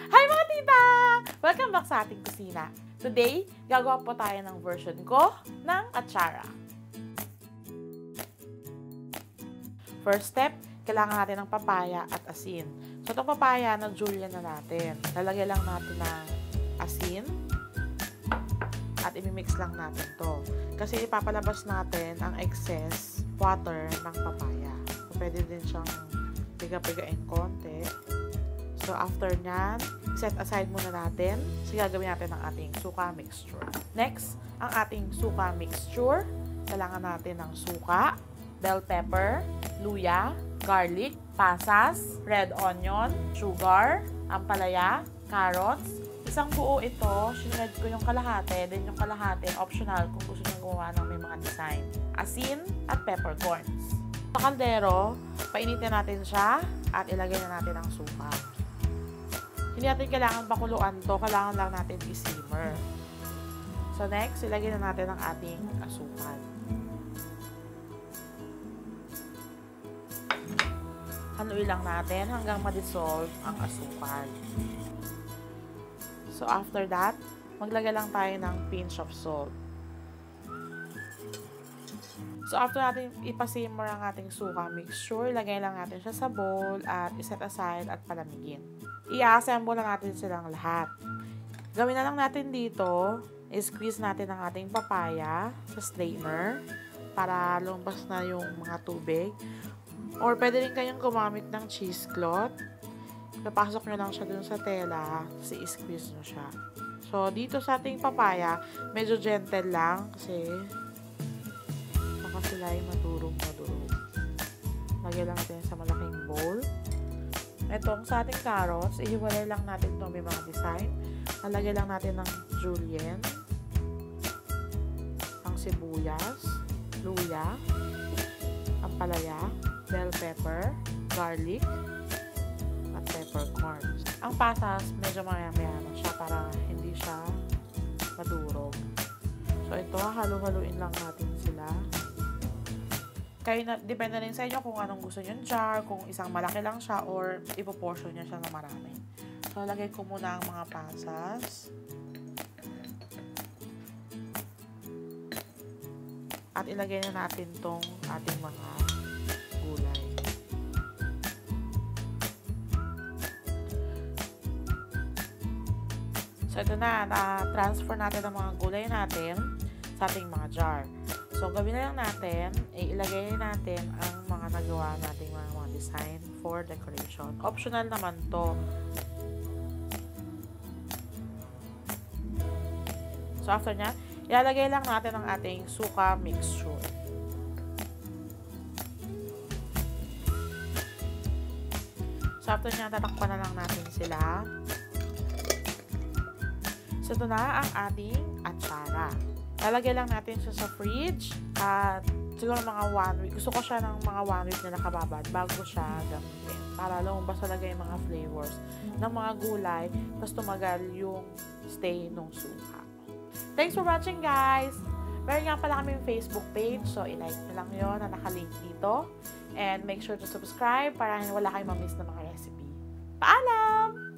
Hi mga tita! Welcome back sa ating kusina. Today, gagawa po tayo ng version ko ng atsara. First step, kailangan natin ng papaya at asin. So, itong papaya na julienne na natin. Lalagay lang natin ng asin at imimix lang natin to. Kasi ipapalabas natin ang excess water ng papaya. So, pwede din siyang piga-pigain konti. So, after nyan, set aside muna natin. So, gagawin natin ang ating suka mixture. Next, ang ating suka mixture. Kailangan natin ng suka, bell pepper, luya, garlic, pasas, red onion, sugar, ampalaya, carrots. Isang buo ito, sinunod ko yung kalahati, then yung kalahati, optional kung gusto nyo gumawa ng may mga design. Asin at peppercorns. Sa kaldero, painitin natin siya at ilagay na natin ang suka. Hindi natin kailangan pakuluan to, kailangan lang natin i-simmer. So next, ilagay na natin ang ating asukal. Haluin lang natin hanggang ma-dissolve ang asukal. So after that, maglagay lang tayo ng pinch of salt. So, after natin ipasimmer ang ating suka mixture, ilagay lang natin siya sa bowl at iset aside at palamigin. I-assemble na natin silang lahat. Gawin na lang natin dito, i-squeeze natin ang ating papaya sa strainer para lumabas na yung mga tubig. Or pwede rin kayong gumamit ng cheesecloth. Papasok nyo lang siya dun sa tela, kasi i-squeeze nyo siya. So, dito sa ating papaya, medyo gentle lang kasi sila ay madurog. Lagyan lang natin sa malaking bowl. Itong sa ating carrots, ihiwalay lang natin itong may mga design. Nalagyan lang natin ng julienne, ang sibuyas, luya, ampalaya, bell pepper, garlic, at peppercorns. Ang pasas, medyo maya-maya na siya para hindi siya madurog. So, ito, halu-haluin lang natin sila. Kaya depende rin sa inyo kung anong gusto nyo jar, kung isang malaki lang siya or ipoportion nyo siya na marami. So, lagay ko muna ang mga pasas. At ilagay na natin tong ating mga gulay. So, ito na transfer natin ang mga gulay natin sa ating mga jar. So, gawin na lang natin, ilagay natin ang mga nagawa nating mga design for decoration. Optional naman to. So, after nya, ilalagay lang natin ang ating suka mixture. So, after nya, tatakpan na lang natin sila. So, ito na ang ating atsara. Lalagay lang natin siya sa fridge at siguro mga 1 week. Gusto ko siya ng mga 1 week na nakababad bago siya gamitin. Para lumabas talaga yung mga flavors ng mga gulay tapos tumagal yung stay ng suka. Thanks for watching, guys! Meron nga pala kami yung Facebook page. So, i-like nyo lang yun na nakalink dito. And make sure to subscribe para wala kayong ma-miss na mga recipe. Paalam!